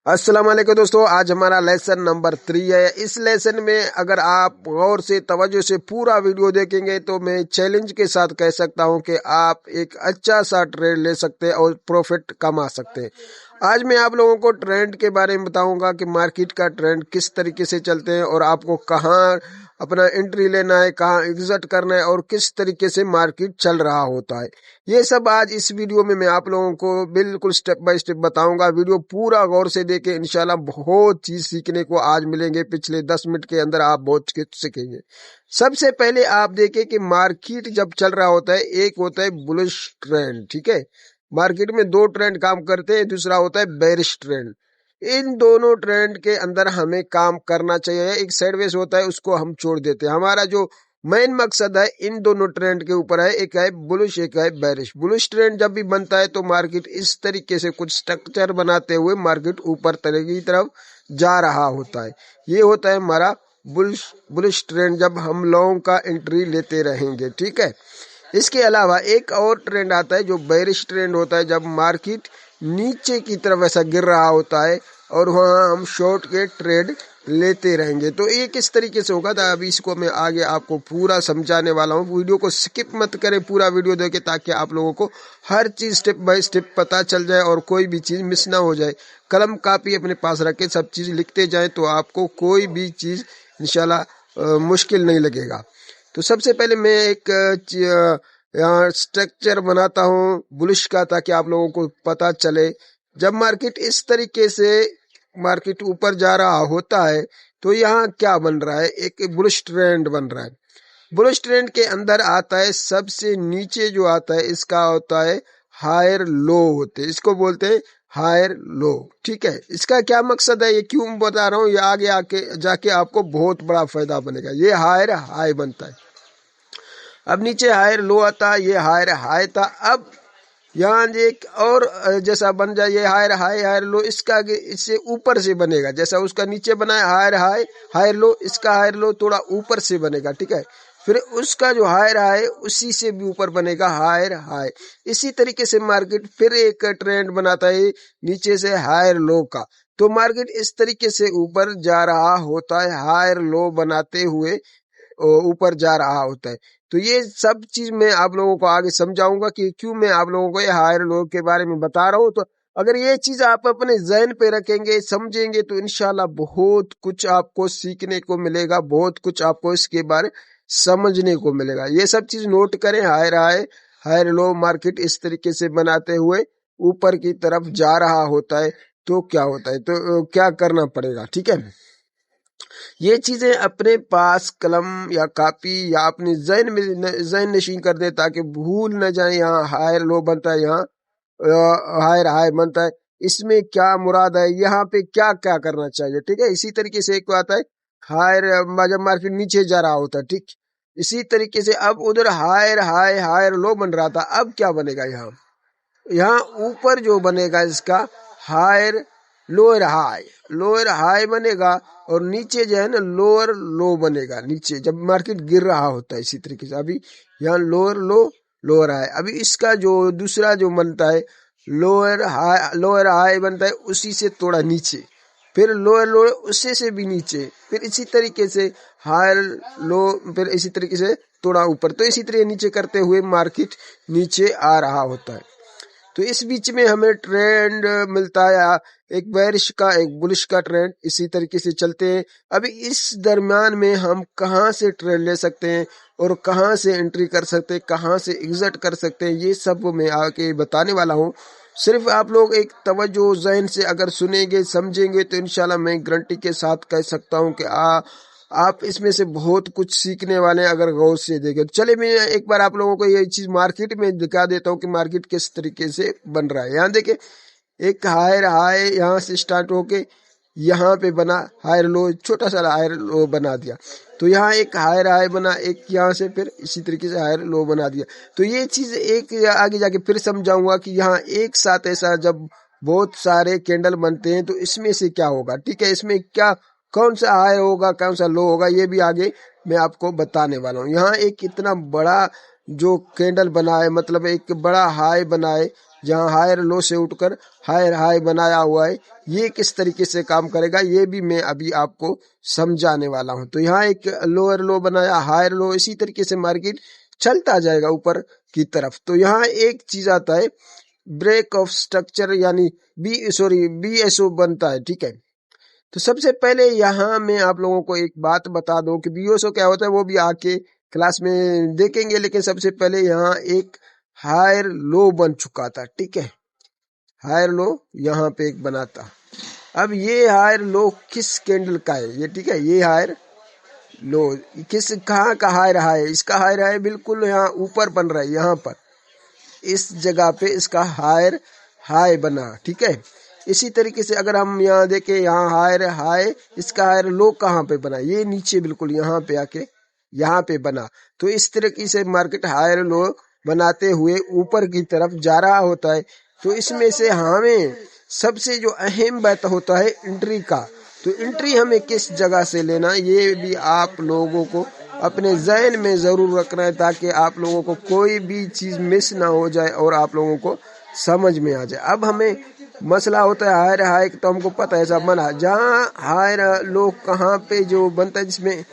अस्सलाम वालेकुम दोस्तों, आज हमारा लेसन नंबर 3 है। इस लेसन में अगर आप गौर से तवज्जो से पूरा वीडियो देखेंगे तो मैं चैलेंज के साथ कह सकता हूं कि आप एक अच्छा सा ट्रेड ले सकते हैं और प्रॉफिट कमा सकते हैं। आज मैं आप लोगों को ट्रेंड के बारे में बताऊंगा कि मार्केट का ट्रेंड किस तरीके से चलते हैं और आपको कहां अपना एंट्री लेना है, कहां एग्जिट करना है और किस तरीके से मार्केट चल रहा होता है। ये सब आज इस वीडियो में मैं आप लोगों को बिल्कुल स्टेप बाय स्टेप बताऊंगा। वीडियो पूरा गौर से देखें, इंशाल्लाह बहुत चीज सीखने को आज मिलेंगे। पिछले 10 मिनट के अंदर आप बहुत कुछ सीखेंगे। सबसे पहले आप देखें कि मार्केट जब चल रहा होता है, एक होता है बुलिश ट्रेंड, ठीक है। मार्केट में दो ट्रेंड काम करते हैं, दूसरा होता है बेरिश ट्रेंड। इन दोनों ट्रेंड के अंदर हमें काम करना चाहिए। एक साइडवेज होता है, उसको हम छोड़ देते हैं। हमारा जो मेन मकसद है इन दोनों ट्रेंड के ऊपर है, एक है बुलिश, एक है बेरिश। बुलिश ट्रेंड जब भी बनता है तो मार्केट इस तरीके से कुछ स्ट्रक्चर बनाते हुए मार्केट ऊपर की तरफ जा रहा होता है। ये होता है हमारा बुलिश ट्रेंड, जब हम लॉन्ग का एंट्री लेते रहेंगे, ठीक है। इसके अलावा एक और ट्रेंड आता है जो बेरिश ट्रेंड होता है, जब मार्केट नीचे की तरफ ऐसा गिर रहा होता है और वहां हम शॉर्ट के ट्रेड लेते रहेंगे। तो ये किस तरीके से होगा, तो अभी इसको मैं आगे आपको पूरा समझाने वाला हूँ। वीडियो को स्किप मत करें, पूरा वीडियो देखें ताकि आप लोगों को हर चीज स्टेप बाय स्टेप पता चल जाए और कोई भी चीज मिस ना हो जाए। कलम कापी अपने पास रखें, सब चीज लिखते जाए तो आपको कोई भी चीज इंशाल्लाह मुश्किल नहीं लगेगा। तो सबसे पहले मैं एक यहाँ स्ट्रक्चर बनाता हूँ बुलिश का, ताकि आप लोगों को पता चले। जब मार्केट इस तरीके से मार्केट ऊपर जा रहा होता है तो यहाँ क्या बन रहा है, एक बुलिश ट्रेंड बन रहा है। बुलिश ट्रेंड के अंदर आता है सबसे नीचे जो आता है इसका होता है हायर लो होते हैं, इसको बोलते हैं हायर लो, ठीक है। इसका क्या मकसद है, ये क्यों बता रहा हूँ, ये आगे आके जाके आपको बहुत बड़ा फायदा बनेगा। ये हायर हाई बनता है, अब नीचे हायर लो आता है, ये हायर हाई था। अब यहाँ एक और जैसा बन जाए, ये हायर हाई हायर लो, इसका इससे ऊपर से बनेगा। जैसा उसका नीचे बना है हायर हाई हायर लो, इसका हायर लो थोड़ा ऊपर से बनेगा, ठीक है। फिर उसका जो हायर हाई उसी से भी ऊपर बनेगा हायर हाई। इसी तरीके से मार्केट फिर एक ट्रेंड बनाता है नीचे से हायर लो का। तो मार्केट इस तरीके से ऊपर जा रहा होता है, हायर लो बनाते हुए ऊपर जा रहा होता है। तो ये सब चीज मैं आप लोगों को आगे समझाऊंगा कि क्यों मैं आप लोगों को ये हायर लो के बारे में बता रहा हूँ। तो अगर ये चीज आप अपने जहन पे रखेंगे, समझेंगे, तो इंशाल्लाह बहुत कुछ आपको सीखने को मिलेगा, बहुत कुछ आपको इसके बारे समझने को मिलेगा। ये सब चीज नोट करें। Higher high higher low market इस तरीके से बनाते हुए ऊपर की तरफ जा रहा होता है। तो क्या होता है, तो क्या करना पड़ेगा, ठीक है। ये चीजें अपने पास कलम या कापी या अपने जहन नशीं कर दे ताकि भूल न जाए। यहाँ हायर लो बनता है, यहाँ हायर हाई बनता है, इसमें क्या मुराद है, यहाँ पे क्या क्या करना चाहिए, ठीक है। इसी तरीके से एक आता है हायर, जब मार्केट नीचे जा रहा होता है, ठीक। इसी तरीके से अब उधर हायर हाई हायर लो बन रहा था, अब क्या बनेगा, यहाँ ऊपर जो बनेगा इसका हायर लोअर हाई बनेगा और नीचे जो है ना लोअर लो बनेगा। नीचे जब मार्केट गिर रहा होता है इसी तरीके से, अभी यहाँ लोअर लो लोअर हाई। अभी इसका जो दूसरा जो बनता है लोअर हाई बनता है उसी से थोड़ा नीचे, फिर लोअर लो उससे से भी नीचे, फिर इसी तरीके से हायर लो, फिर इसी तरीके से थोड़ा ऊपर। तो इसी तरह नीचे करते हुए मार्केट नीचे आ रहा होता है। तो इस बीच में हमें ट्रेंड मिलता है एक बेरिश का, एक बुलिश का ट्रेंड, इसी तरीके से चलते हैं। अभी इस दरम्यान में हम कहाँ से ट्रेड ले सकते हैं और कहाँ से एंट्री कर सकते हैं, कहाँ से एग्जिट कर सकते हैं, ये सब मैं आके बताने वाला हूँ। सिर्फ आप लोग एक तवज्जो जहन से अगर सुनेंगे समझेंगे तो इंशाल्लाह मैं गारंटी के साथ कह सकता हूँ कि आप इसमें से बहुत कुछ सीखने वाले हैं अगर गौर से देखें। तो चले मैं एक बार आप लोगों को ये चीज मार्केट में दिखा देता हूँ कि मार्केट किस तरीके से बन रहा है। यहाँ देखे एक हायर हाई यहाँ से स्टार्ट होके यहाँ पे बना हायर लो, छोटा सा हायर लो बना दिया। तो यहाँ एक हायर हाई बना, एक यहाँ से फिर इसी तरीके से हायर लो बना दिया। तो ये चीज एक आगे जाके फिर समझाऊंगा कि यहाँ एक साथ ऐसा जब बहुत सारे कैंडल बनते हैं तो इसमें से क्या होगा, ठीक है। इसमें क्या कौन सा हाई होगा कौन सा लो होगा ये भी आगे मैं आपको बताने वाला हूँ। यहाँ एक इतना बड़ा जो कैंडल बना है, मतलब एक बड़ा हाई बना है जहाँ हायर लो से उठकर हायर हाई बनाया हुआ है, ये किस तरीके से काम करेगा ये भी मैं अभी आपको समझाने वाला हूँ। तो यहाँ एक लोअर लो बनाया, हायर लो, इसी तरीके से मार्केट चलता जाएगा ऊपर की तरफ। तो यहाँ एक चीज आता है ब्रेक ऑफ स्ट्रक्चर, यानी BSO बनता है, ठीक है। तो सबसे पहले यहाँ मैं आप लोगों को एक बात बता दूं कि BSO क्या होता है, वो भी आके क्लास में देखेंगे, लेकिन सबसे पहले यहाँ एक हायर लो बन चुका था, ठीक है। हायर लो यहाँ पे एक बना था। अब ये हायर लो किस कैंडल का है ये, ठीक है। ये हायर लो कहाँ का हायर हाई, इसका हायर हाई बिल्कुल यहाँ ऊपर बन रहा है, यहाँ पर इस जगह पे इसका हायर हाई बना, ठीक है। इसी तरीके से अगर हम यहाँ देखें, यहाँ हायर हाई, इसका हायर लो कहाँ पे बना, ये नीचे बिल्कुल यहाँ पे आके यहाँ पे बना। तो इस तरीके से मार्केट हायर लो बनाते हुए ऊपर की तरफ जा रहा होता है। तो इसमें से हमें सबसे जो अहम बात होता है एंट्री का, तो एंट्री हमें किस जगह से लेना ये भी आप लोगों को अपने ज़हन में ज़रूर रखना है, ताकि आप लोगों को कोई भी चीज़ मिस ना हो जाए और आप लोगों को समझ में आ जाए। अब हमें मसला होता है हायर हाई, तो हमको पता है सब बना, जहाँ हायर लो कहाँ पे जो बनता है, जिसमें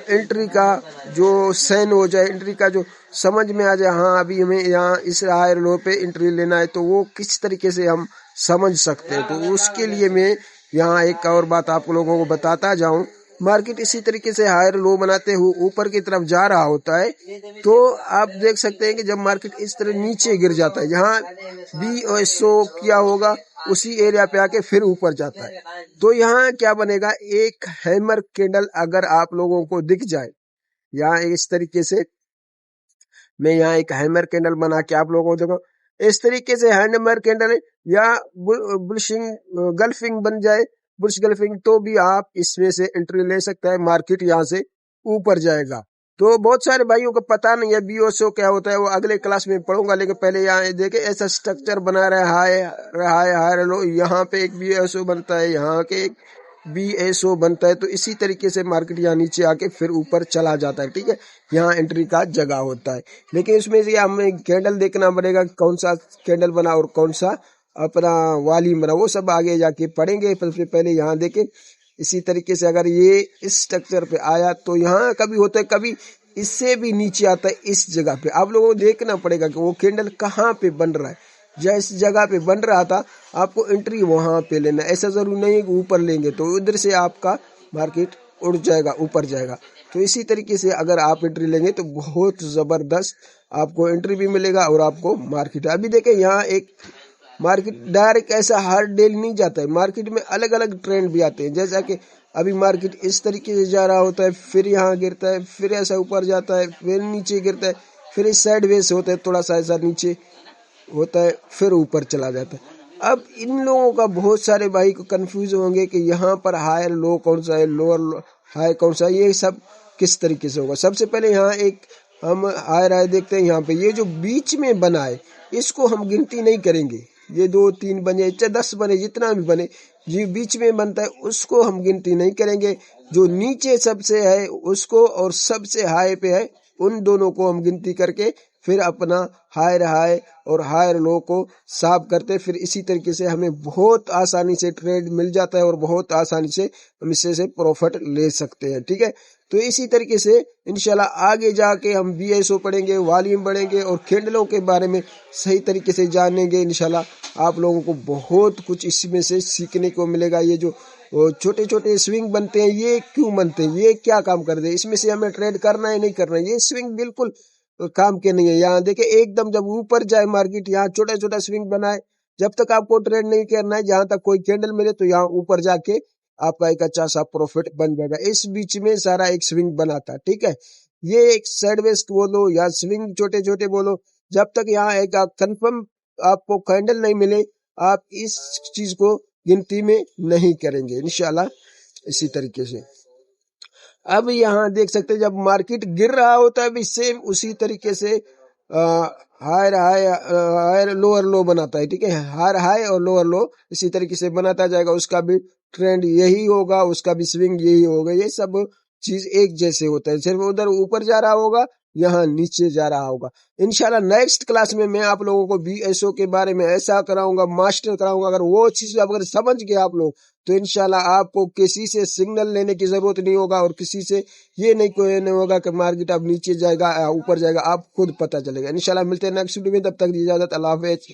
एंट्री का जो साइन हो जाए, एंट्री का जो समझ में आ जाए, हाँ अभी हमें यहाँ इस हायर लो पे एंट्री लेना है, तो वो किस तरीके से हम समझ सकते हैं। तो उसके लिए मैं यहाँ एक और बात आप लोगों को बताता जाऊं। मार्केट इसी तरीके से हायर लो बनाते हुए ऊपर की तरफ जा रहा होता है। तो आप देख सकते हैं कि जब मार्केट इस तरह नीचे गिर जाता है, जहाँ BSO किया होगा उसी एरिया पे आके फिर ऊपर जाता है। तो यहाँ क्या बनेगा, एक हैमर कैंडल अगर आप लोगों को दिख जाए, यहाँ इस तरीके से मैं यहाँ एक हैमर कैंडल बना के आप लोगों को देखो, इस तरीके से हैमर कैंडल या बुलिशिंग गल्फिंग बन जाए, बुलिश गल्फिंग, तो भी आप इसमें से एंट्री ले सकते हैं, मार्केट यहाँ से ऊपर जाएगा। तो बहुत सारे भाइयों को पता नहीं है BSO क्या होता है, वो अगले क्लास में पढ़ूंगा, लेकिन पहले यहाँ देखे ऐसा स्ट्रक्चर बना रहा है हायर लो, यहाँ पे एक BSO बनता है, यहाँ के एक BSO बनता है। तो इसी तरीके से मार्केट यहाँ नीचे आके फिर ऊपर चला जाता है, ठीक है। यहाँ एंट्री का जगह होता है, लेकिन इसमें से हमें कैंडल देखना पड़ेगा, कौन सा कैंडल बना और कौन सा अपना वाली बना, वो सब आगे जाके पढ़ेंगे। सबसे पहले यहाँ देखें, इसी तरीके से अगर ये इस स्ट्रक्चर पे आया तो यहाँ कभी होता है, कभी इससे भी नीचे आता है इस जगह पे। आप लोगों को देखना पड़ेगा कि वो कैंडल कहाँ पे बन रहा है। जिस जगह पे बन रहा था आपको एंट्री वहां पे लेना, ऐसा जरूर नहीं है कि ऊपर लेंगे तो उधर से आपका मार्केट उड़ जाएगा, ऊपर जाएगा। तो इसी तरीके से अगर आप एंट्री लेंगे तो बहुत जबरदस्त आपको एंट्री भी मिलेगा और आपको मार्केट। अभी देखें यहाँ एक मार्केट डायरेक्ट ऐसा हर डेली नहीं जाता है, मार्केट में अलग अलग ट्रेंड भी आते हैं। जैसा कि अभी मार्केट इस तरीके से जा रहा होता है, फिर यहाँ गिरता है, फिर ऐसा ऊपर जाता है, फिर नीचे गिरता है, फिर इस साइड वेज होता है, थोड़ा सा ऐसा नीचे होता है, फिर ऊपर चला जाता है। अब इन लोगों का बहुत सारे भाई को कंफ्यूज होंगे कि यहाँ पर हायर लो कौन सा है, लोअर हाई कौन सा है, ये सब किस तरीके से होगा। सबसे पहले यहाँ एक हम हायर हाई देखते हैं। यहाँ पे ये जो बीच में बना है इसको हम गिनती नहीं करेंगे, ये 2 3 बने चाहे 10 बने, जितना भी बने, जो बीच में बनता है उसको हम गिनती नहीं करेंगे। जो नीचे सबसे है उसको और सबसे हाई पे है उन दोनों को हम गिनती करके फिर अपना हायर हाई और हायर लो को साफ करते। फिर इसी तरीके से हमें बहुत आसानी से ट्रेड मिल जाता है और बहुत आसानी से हम इससे से प्रॉफिट ले सकते हैं, ठीक है। तो इसी तरीके से इंशाल्लाह आगे जाके हम BSO पढ़ेंगे, वॉल्यूम बढ़ेंगे और कैंडलों के बारे में सही तरीके से जानेंगे। इंशाल्लाह आप लोगों को बहुत कुछ इसमें से सीखने को मिलेगा। ये जो छोटे छोटे स्विंग बनते हैं ये क्यों बनते हैं, ये क्या काम करते हैं, इसमें से हमें ट्रेड करना है नहीं करना है, ये स्विंग बिल्कुल काम के नहीं है। यहाँ देखे एकदम जब ऊपर जाए मार्केट, यहाँ छोटा छोटा स्विंग बनाए, जब तक आपको ट्रेड नहीं करना है, जहां तक कोई कैंडल मिले तो यहाँ ऊपर जाके आपका एक अच्छा सा प्रॉफिट बन जाएगा। इस बीच में सारा एक स्विंग बना था, ठीक है। ये एक साइडवेज बोलो या स्विंग छोटे छोटे बोलो, जब तक यहाँ एक कंफर्म आपको कैंडल नहीं मिले आप इस चीज को गिनती में नहीं करेंगे इंशाल्लाह। इसी तरीके से अब यहाँ देख सकते हैं जब मार्केट गिर रहा होता है भी सेम उसी तरीके से higher high higher lower low बनाता है, ठीक है। हायर हाई और लोअर लो इसी तरीके से बनाता जाएगा, उसका भी ट्रेंड यही होगा, उसका भी स्विंग यही होगा। ये सब चीज एक जैसे होता है, सिर्फ उधर ऊपर जा रहा होगा यहाँ नीचे जा रहा होगा। इंशाल्लाह नेक्स्ट क्लास में मैं आप लोगों को VSO के बारे में ऐसा कराऊंगा, मास्टर कराऊंगा। अगर वो चीज अगर समझ गए आप लोग तो इंशाल्लाह आपको किसी से सिग्नल लेने की जरूरत नहीं होगा और किसी से ये नहीं होगा कि मार्केट अब नीचे जाएगा ऊपर जाएगा, आप खुद पता चलेगा। इंशाल्लाह मिलते हैं नेक्स्ट वीडियो में, तब तक दी इजाजत, अल्लाह हाफिज।